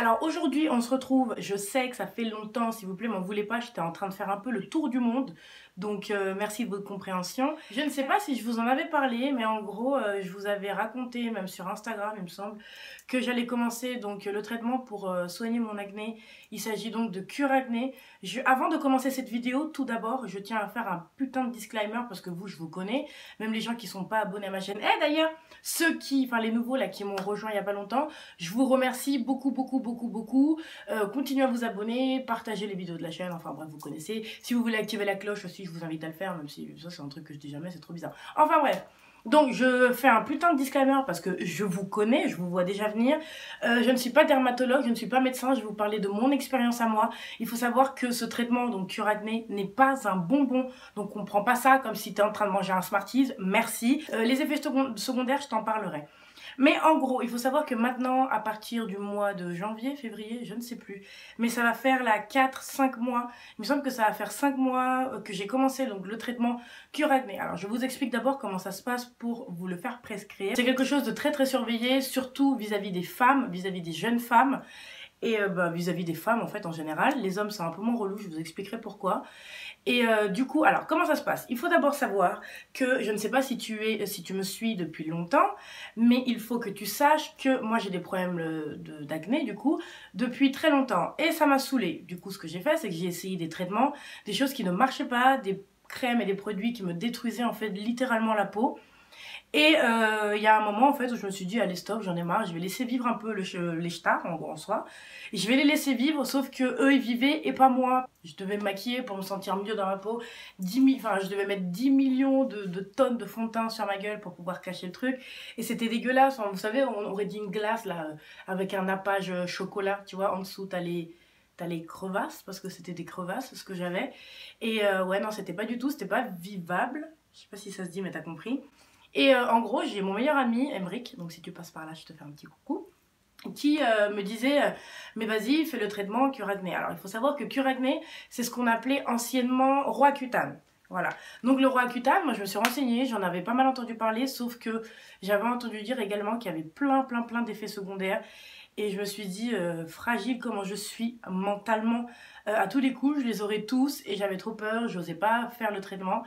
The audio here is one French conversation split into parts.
Alors aujourd'hui on se retrouve, je sais que ça fait longtemps, s'il vous plaît m'en voulez pas, j'étais en train de faire un peu le tour du monde, donc merci de votre compréhension. Je ne sais pas si je vous en avais parlé, mais en gros je vous avais raconté, même sur Instagram il me semble, que j'allais commencer donc le traitement pour soigner mon acné. Il s'agit donc de cure acné. Avant de commencer cette vidéo, tout d'abord je tiens à faire un putain de disclaimer parce que vous je vous connais, même les gens qui sont pas abonnés à ma chaîne. Et d'ailleurs ceux qui, enfin les nouveaux là qui m'ont rejoint il y a pas longtemps, je vous remercie beaucoup. Continuez à vous abonner, partagez les vidéos de la chaîne, enfin bref, vous connaissez. Si vous voulez activer la cloche aussi, je vous invite à le faire, même si ça c'est un truc que je dis jamais, c'est trop bizarre. Enfin bref. Donc je fais un putain de disclaimer parce que je vous connais, je vous vois déjà venir. Je ne suis pas dermatologue, je ne suis pas médecin, je vais vous parler de mon expérience à moi. Il faut savoir que ce traitement, donc cure acné, n'est pas un bonbon. Donc on prend pas ça comme si tu es en train de manger un Smarties, merci. Les effets secondaires, je t'en parlerai. Mais en gros, il faut savoir que maintenant, à partir du mois de janvier, février, je ne sais plus, mais ça va faire là 4-5 mois, il me semble que ça va faire 5 mois que j'ai commencé donc le traitement cure acné. Alors je vous explique d'abord comment ça se passe pour vous le faire prescrire. C'est quelque chose de très surveillé, surtout vis-à-vis des femmes, vis-à-vis des jeunes femmes. Et vis-à-vis des femmes en fait en général, les hommes c'est un peu moins relou, je vous expliquerai pourquoi. Et du coup, alors comment ça se passe? Il faut d'abord savoir que, je ne sais pas si tu me suis depuis longtemps, mais il faut que tu saches que moi j'ai des problèmes d'acné du coup, depuis très longtemps. Et ça m'a saoulée. Du coup, ce que j'ai fait, c'est que j'ai essayé des traitements, des choses qui ne marchaient pas, des crèmes et des produits qui me détruisaient en fait littéralement la peau. Et il y a un moment en fait où je me suis dit allez stop, j'en ai marre, je vais laisser vivre un peu les stars en gros en soi. Et je vais les laisser vivre, sauf que eux ils vivaient et pas moi. Je devais me maquiller pour me sentir mieux dans ma peau. Enfin je devais mettre 10 millions de tonnes de fond de teint sur ma gueule pour pouvoir cacher le truc. Et c'était dégueulasse, vous savez on aurait dit une glace là avec un nappage chocolat, tu vois, en dessous t'as les crevasses, parce que c'était des crevasses ce que j'avais. Et ouais non c'était pas du tout, c'était pas vivable. Je sais pas si ça se dit mais t'as compris. Et en gros, j'ai mon meilleur ami, Emric, donc si tu passes par là, je te fais un petit coucou, qui me disait mais vas-y, fais le traitement cure acné. Alors, il faut savoir que cure acné, c'est ce qu'on appelait anciennement Roaccutane. Voilà. Donc, le Roaccutane, moi, je me suis renseignée, j'en avais pas mal entendu parler, sauf que j'avais entendu dire également qu'il y avait plein d'effets secondaires. Et je me suis dit, fragile comment je suis mentalement, à tous les coups, je les aurais tous et j'avais trop peur, j'osais pas faire le traitement.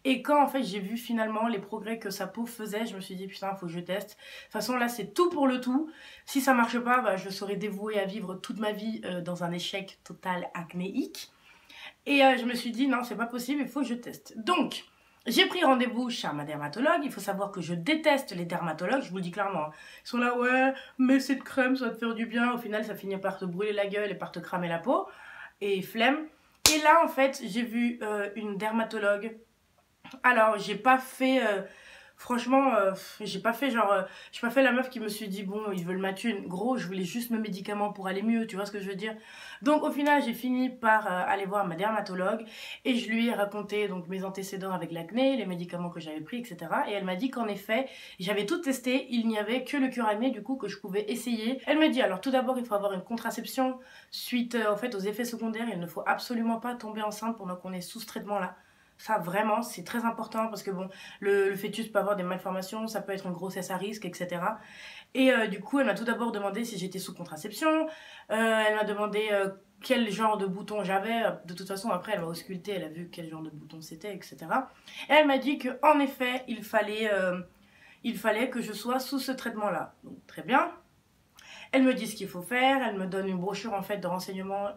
Et quand en fait j'ai vu finalement les progrès que sa peau faisait, je me suis dit putain, faut que je teste. De toute façon là c'est tout pour le tout. Si ça marche pas, bah, je serai dévouée à vivre toute ma vie dans un échec total acnéique. Et je me suis dit non, c'est pas possible, il faut que je teste. Donc, j'ai pris rendez-vous chez ma dermatologue. Il faut savoir que je déteste les dermatologues, je vous le dis clairement. Hein. Ils sont là, ouais, mais cette crème, ça va te faire du bien. Au final, ça finit par te brûler la gueule et par te cramer la peau. Et flemme. Et là, en fait, j'ai vu une dermatologue. Alors, j'ai pas fait... franchement, j'ai pas fait genre... j'ai pas fait la meuf qui me suis dit, bon, ils veulent ma thune. Gros, je voulais juste mes médicaments pour aller mieux, tu vois ce que je veux dire? Donc, au final, j'ai fini par aller voir ma dermatologue. Et je lui ai raconté donc mes antécédents avec l'acné, les médicaments que j'avais pris, etc. Et elle m'a dit qu'en effet, j'avais tout testé. Il n'y avait que le cure acné, du coup, que je pouvais essayer. Elle m'a dit, alors tout d'abord, il faut avoir une contraception. Suite, en fait, aux effets secondaires, il ne faut absolument pas tomber enceinte pendant qu'on est sous ce traitement-là. Ça vraiment c'est très important parce que bon le fœtus peut avoir des malformations, ça peut être une grossesse à risque, etc. Et du coup elle m'a tout d'abord demandé si j'étais sous contraception, elle m'a demandé quel genre de bouton j'avais, de toute façon après elle m'a ausculté, elle a vu quel genre de bouton c'était, etc. Et elle m'a dit que en effet il fallait que je sois sous ce traitement là, donc très bien. Elle me dit ce qu'il faut faire, elle me donne une brochure en fait de renseignements.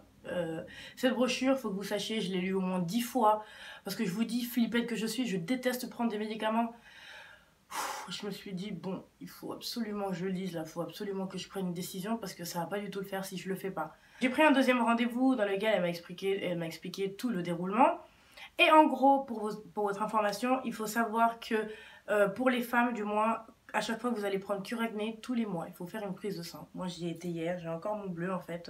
Cette brochure, faut que vous sachiez, je l'ai lue au moins 10 fois parce que je vous dis, flippette que je suis, je déteste prendre des médicaments. Je me suis dit, bon, il faut absolument que je lise là, il faut absolument que je prenne une décision parce que ça va pas du tout le faire si je le fais pas. J'ai pris un deuxième rendez-vous dans lequel elle m'a expliqué tout le déroulement. Et en gros, pour votre information, il faut savoir que pour les femmes, du moins, à chaque fois que vous allez prendre cure acné, tous les mois, il faut faire une prise de sang. Moi, j'y ai été hier, j'ai encore mon bleu en fait.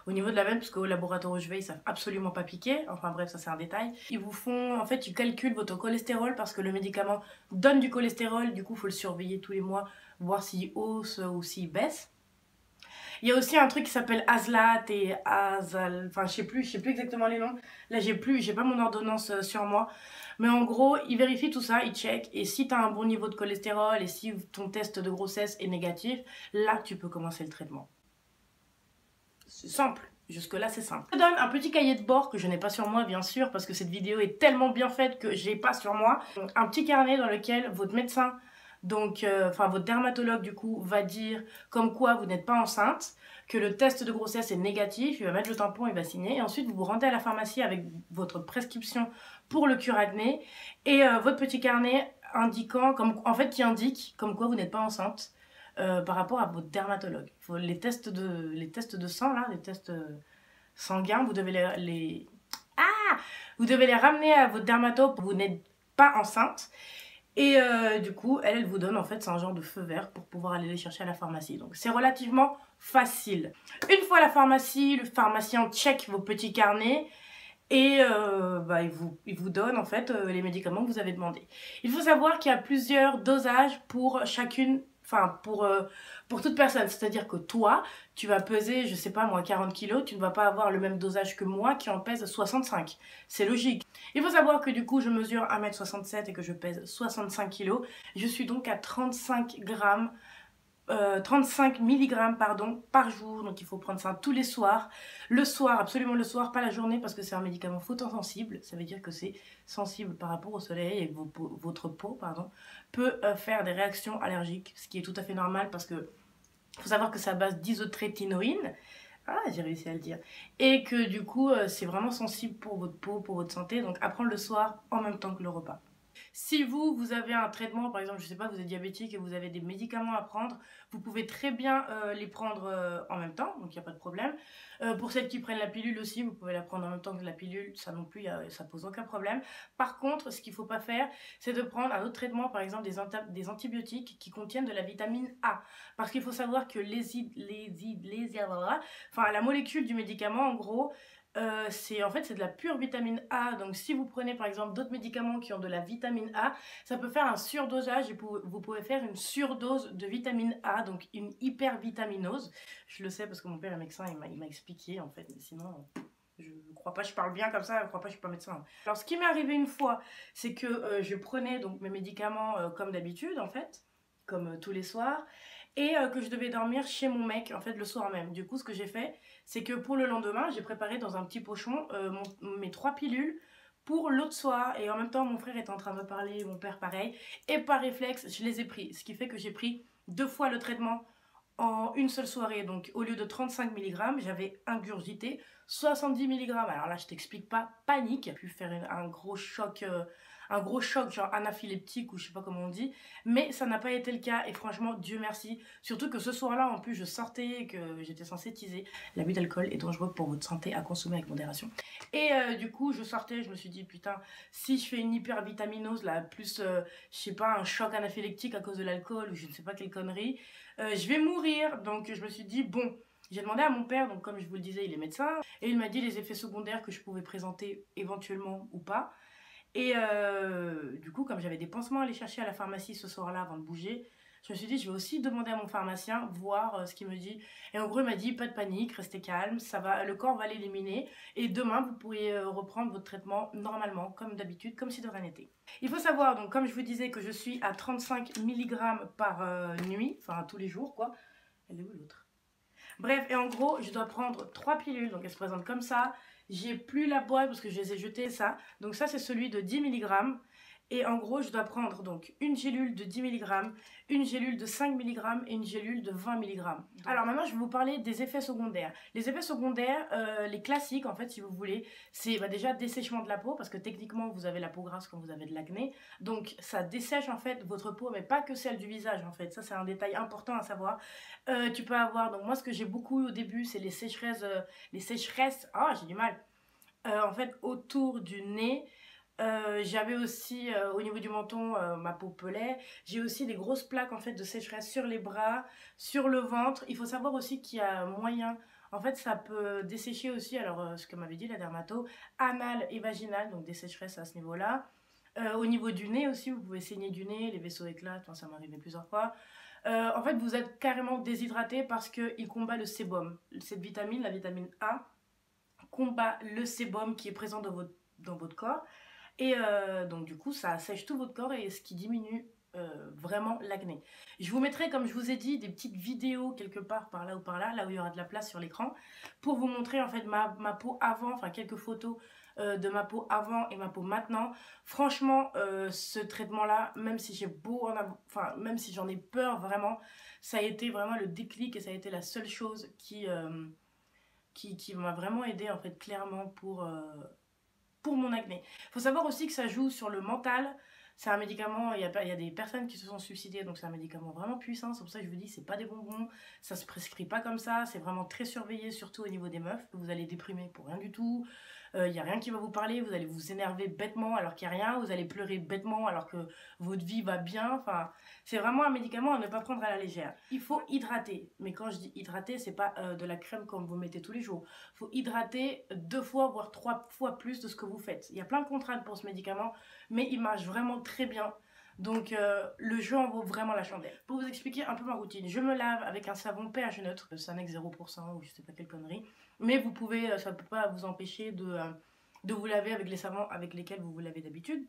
Au niveau de la veine, parce qu'au laboratoire où je vais, ils savent absolument pas piquer. Enfin bref, ça c'est un détail. Ils vous font, en fait, ils calculent votre cholestérol parce que le médicament donne du cholestérol. Du coup, il faut le surveiller tous les mois, voir s'il hausse ou s'il baisse. Il y a aussi un truc qui s'appelle Aslat et Asal, enfin je sais plus exactement les noms. Là j'ai pas mon ordonnance sur moi. Mais en gros, ils vérifient tout ça, ils checkent. Et si tu as un bon niveau de cholestérol et si ton test de grossesse est négatif, là tu peux commencer le traitement. C'est simple. Jusque-là, c'est simple. Je vous donne un petit cahier de bord que je n'ai pas sur moi, bien sûr, parce que cette vidéo est tellement bien faite que je n'ai pas sur moi. Un petit carnet dans lequel votre médecin, donc, votre dermatologue, du coup, va dire comme quoi vous n'êtes pas enceinte, que le test de grossesse est négatif, il va mettre le tampon, il va signer, et ensuite vous vous rendez à la pharmacie avec votre prescription pour le cure acné, et votre petit carnet indiquant, qui indique comme quoi vous n'êtes pas enceinte. Par rapport à votre dermatologue. Les tests de sang, là, les tests sanguins, vous devez vous devez les ramener à votre dermato, vous n'êtes pas enceinte. Et du coup, elle vous donne, en fait, c'est un genre de feu vert pour pouvoir aller les chercher à la pharmacie. Donc, c'est relativement facile. Une fois à la pharmacie, le pharmacien check vos petits carnets et il vous donne, en fait, les médicaments que vous avez demandés. Il faut savoir qu'il y a plusieurs dosages pour chacune, pour toute personne. C'est-à-dire que toi, tu vas peser, je sais pas moi, 40 kilos, tu ne vas pas avoir le même dosage que moi qui en pèse 65. C'est logique. Il faut savoir que du coup, je mesure 1m67 et que je pèse 65 kilos. Je suis donc à 35 grammes 35 mg par jour, donc il faut prendre ça tous les soirs. Le soir, absolument le soir, pas la journée parce que c'est un médicament photosensible, ça veut dire que c'est sensible par rapport au soleil et votre peau peut faire des réactions allergiques, ce qui est tout à fait normal parce que faut savoir que c'est à base d'isotrétinoïne. Ah, j'ai réussi à le dire. Et que du coup, c'est vraiment sensible pour votre peau, pour votre santé, donc à prendre le soir en même temps que le repas. Si vous avez un traitement, par exemple, je sais pas, vous êtes diabétique et vous avez des médicaments à prendre, vous pouvez très bien les prendre en même temps, donc il n'y a pas de problème. Pour celles qui prennent la pilule aussi, vous pouvez la prendre en même temps que la pilule, ça non plus, ça pose aucun problème. Par contre, ce qu'il ne faut pas faire, c'est de prendre un autre traitement, par exemple des antibiotiques qui contiennent de la vitamine A. Parce qu'il faut savoir que la molécule du médicament, en gros, c'est de la pure vitamine A. Donc si vous prenez par exemple d'autres médicaments qui ont de la vitamine A, ça peut faire un surdosage et vous pouvez faire une surdose de vitamine A, donc une hypervitaminose. Je le sais parce que mon père est médecin, il m'a expliqué en fait, mais sinon je ne crois pas, je parle bien comme ça, je ne crois pas, je suis pas médecin. Alors ce qui m'est arrivé une fois, c'est que je prenais donc mes médicaments comme d'habitude en fait, comme tous les soirs, et que je devais dormir chez mon mec en fait le soir même. Du coup, ce que j'ai fait, c'est que pour le lendemain, j'ai préparé dans un petit pochon mes 3 pilules pour l'autre soir. Et en même temps, mon frère était en train de me parler, mon père pareil. Et par réflexe, je les ai pris. Ce qui fait que j'ai pris 2 fois le traitement en une seule soirée. Donc au lieu de 35 mg, j'avais ingurgité 70 mg. Alors là, je t'explique pas, panique. J'ai pu faire un gros choc genre anaphylactique ou je sais pas comment on dit, mais ça n'a pas été le cas et franchement Dieu merci, surtout que ce soir-là en plus je sortais et que j'étais censée teaser. L'abus d'alcool est dangereux pour votre santé, à consommer avec modération. Et du coup je sortais, je me suis dit putain, si je fais une hypervitaminose là, plus je sais pas, un choc anaphylactique à cause de l'alcool ou je ne sais pas quelle connerie, je vais mourir. Donc je me suis dit bon, j'ai demandé à mon père, donc comme je vous le disais il est médecin, et il m'a dit les effets secondaires que je pouvais présenter éventuellement ou pas. Et du coup, comme j'avais des pansements à aller chercher à la pharmacie ce soir-là avant de bouger, je me suis dit, je vais aussi demander à mon pharmacien, voir ce qu'il me dit. Et en gros, il m'a dit, pas de panique, restez calme, ça va, le corps va l'éliminer. Et demain, vous pourriez reprendre votre traitement normalement, comme d'habitude, comme si de rien n'était. Il faut savoir, donc comme je vous disais, que je suis à 35 mg par nuit, enfin tous les jours, quoi. Elle est où l'autre? Bref, et en gros, je dois prendre 3 pilules, donc elles se présentent comme ça. J'ai plus la boîte parce que je les ai jetées, ça. Donc ça, c'est celui de 10 mg. Et en gros, je dois prendre donc une gélule de 10 mg, une gélule de 5 mg et une gélule de 20 mg. Alors maintenant, je vais vous parler des effets secondaires. Les effets secondaires, les classiques en fait, si vous voulez, c'est déjà dessèchement de la peau parce que techniquement, vous avez la peau grasse quand vous avez de l'acné. Donc ça dessèche en fait votre peau, mais pas que celle du visage en fait. Ça, c'est un détail important à savoir. Tu peux avoir, donc moi ce que j'ai beaucoup au début, c'est les sécheresses, j'ai du mal, en fait autour du nez. J'avais aussi au niveau du menton ma peau pelait. J'ai aussi des grosses plaques en fait de sécheresse sur les bras, sur le ventre. Il faut savoir aussi qu'il y a moyen, en fait ça peut dessécher aussi, alors ce que m'avait dit la dermato, anal et vaginal, donc des sécheresses à ce niveau là. Au niveau du nez aussi, vous pouvez saigner du nez, les vaisseaux éclatent, enfin, ça m'est arrivé plusieurs fois. En fait vous êtes carrément déshydraté parce qu'il combat le sébum. Cette vitamine, la vitamine A, combat le sébum qui est présent dans votre corps. Et donc du coup ça assèche tout votre corps et ce qui diminue vraiment l'acné. Je vous mettrai, comme je vous ai dit, des petites vidéos quelque part par là ou par là où il y aura de la place sur l'écran, pour vous montrer en fait ma peau avant, enfin quelques photos de ma peau avant et ma peau maintenant. Franchement, ce traitement-là, même si j'ai beau en avoir, enfin même si j'en ai peur vraiment, ça a été vraiment le déclic et ça a été la seule chose qui m'a vraiment aidé en fait clairement pour mon acné. Il faut savoir aussi que ça joue sur le mental. C'est un médicament, il y a des personnes qui se sont suicidées, donc c'est un médicament vraiment puissant. C'est pour ça que je vous dis, c'est pas des bonbons, ça se prescrit pas comme ça, c'est vraiment très surveillé, surtout au niveau des meufs. Vous allez déprimer pour rien du tout, il n'y a rien qui va vous parler, vous allez vous énerver bêtement alors qu'il n'y a rien, vous allez pleurer bêtement alors que votre vie va bien. Enfin, c'est vraiment un médicament à ne pas prendre à la légère. Il faut hydrater, mais quand je dis hydrater, c'est pas de la crème comme vous mettez tous les jours. Il faut hydrater 2 fois, voire 3 fois plus de ce que vous faites. Il y a plein de contraintes pour ce médicament, mais il marche vraiment très bien. Donc le jeu en vaut vraiment la chandelle. Pour vous expliquer un peu ma routine, je me lave avec un savon pH neutre, Sanex 0% ou je sais pas quelle connerie. Mais vous pouvez, ça ne peut pas vous empêcher de vous laver avec les savons avec lesquels vous vous lavez d'habitude.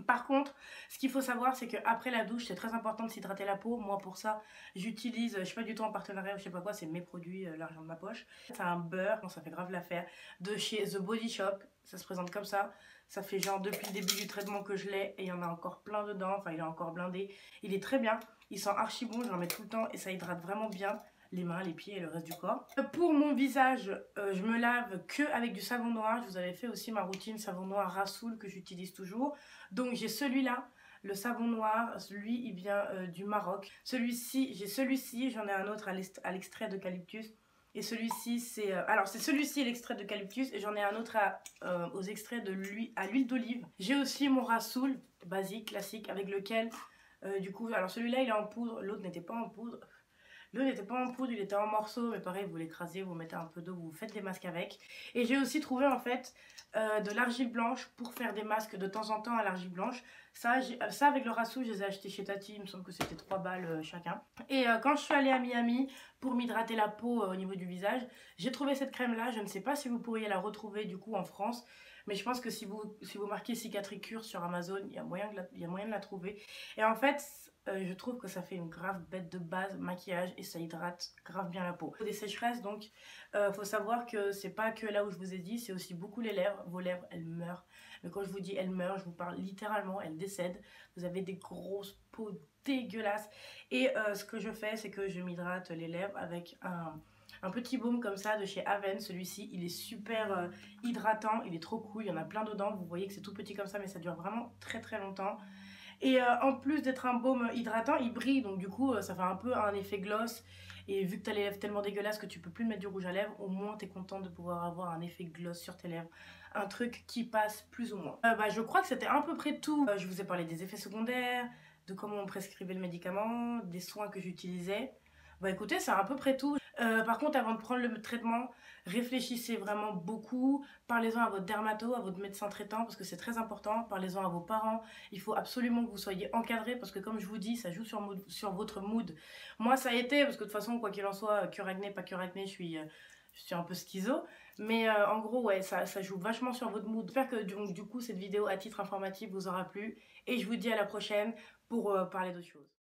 Par contre, ce qu'il faut savoir, c'est qu'après la douche, c'est très important de s'hydrater la peau. Moi, pour ça, j'utilise, je suis pas du tout en partenariat, je sais pas quoi, c'est mes produits, l'argent de ma poche. C'est un beurre, ça fait grave l'affaire, de chez The Body Shop. Ça se présente comme ça. Ça fait genre depuis le début du traitement que je l'ai et il y en a encore plein dedans. Enfin, il est encore blindé. Il est très bien. Il sent archi bon, j'en mets tout le temps et ça hydrate vraiment bien les mains, les pieds et le reste du corps. Pour mon visage, je me lave que avec du savon noir. Je vous avais fait aussi ma routine savon noir Rassoul que j'utilise toujours. Donc j'ai celui-là, le savon noir, lui il vient du Maroc. J'ai celui-ci, j'en ai un autre à l'extrait d'eucalyptus. Et celui-ci, c'est... alors, c'est celui-ci, l'extrait d'eucalyptus. Et j'en ai un autre aux extraits de l'huile, à l'huile d'olive. J'ai aussi mon Rassoul, basique, classique, avec lequel, du coup... Alors, celui-là, il est en poudre. L'autre n'était pas en poudre. L'eau n'était pas en poudre, il était en morceaux, mais pareil, vous l'écrasez, vous mettez un peu d'eau, vous faites des masques avec. Et j'ai aussi trouvé en fait de l'argile blanche pour faire des masques de temps en temps à l'argile blanche. Ça avec le Rassou, je les ai achetés chez Tati, il me semble que c'était 3 balles chacun. Et quand je suis allée à Miami pour m'hydrater la peau au niveau du visage, j'ai trouvé cette crème là, je ne sais pas si vous pourriez la retrouver du coup en France. Mais je pense que si vous marquez Cicatricure sur Amazon, il y a moyen de la trouver. Et en fait, je trouve que ça fait une grave bête de base maquillage et ça hydrate grave bien la peau. Des sécheresses, donc faut savoir que c'est pas que là où je vous ai dit, c'est aussi beaucoup les lèvres. Vos lèvres, elles meurent. Mais quand je vous dis elles meurent, je vous parle littéralement, elles décèdent. Vous avez des grosses peaux dégueulasses. Et ce que je fais, c'est que je m'hydrate les lèvres avec un petit baume comme ça de chez Aven. Celui-ci, il est super hydratant, il est trop cool, il y en a plein dedans. Vous voyez que c'est tout petit comme ça, mais ça dure vraiment très très longtemps. Et en plus d'être un baume hydratant, il brille, donc du coup ça fait un peu un effet gloss. Et vu que t'as les lèvres tellement dégueulasses que tu peux plus mettre du rouge à lèvres, au moins t'es contente de pouvoir avoir un effet gloss sur tes lèvres. Un truc qui passe plus ou moins. Je crois que c'était à peu près tout. Je vous ai parlé des effets secondaires, de comment on prescrivait le médicament, des soins que j'utilisais. Bah écoutez, c'est à peu près tout. Par contre, avant de prendre le traitement, réfléchissez vraiment beaucoup. Parlez-en à votre dermato, à votre médecin traitant, parce que c'est très important. Parlez-en à vos parents. Il faut absolument que vous soyez encadré, parce que comme je vous dis, ça joue sur votre mood. Moi, ça a été, parce que de toute façon, quoi qu'il en soit, cure acné, pas cure acné, je suis un peu schizo. Mais en gros, ouais, ça joue vachement sur votre mood. J'espère que du coup, cette vidéo à titre informatif vous aura plu. Et je vous dis à la prochaine pour parler d'autres choses.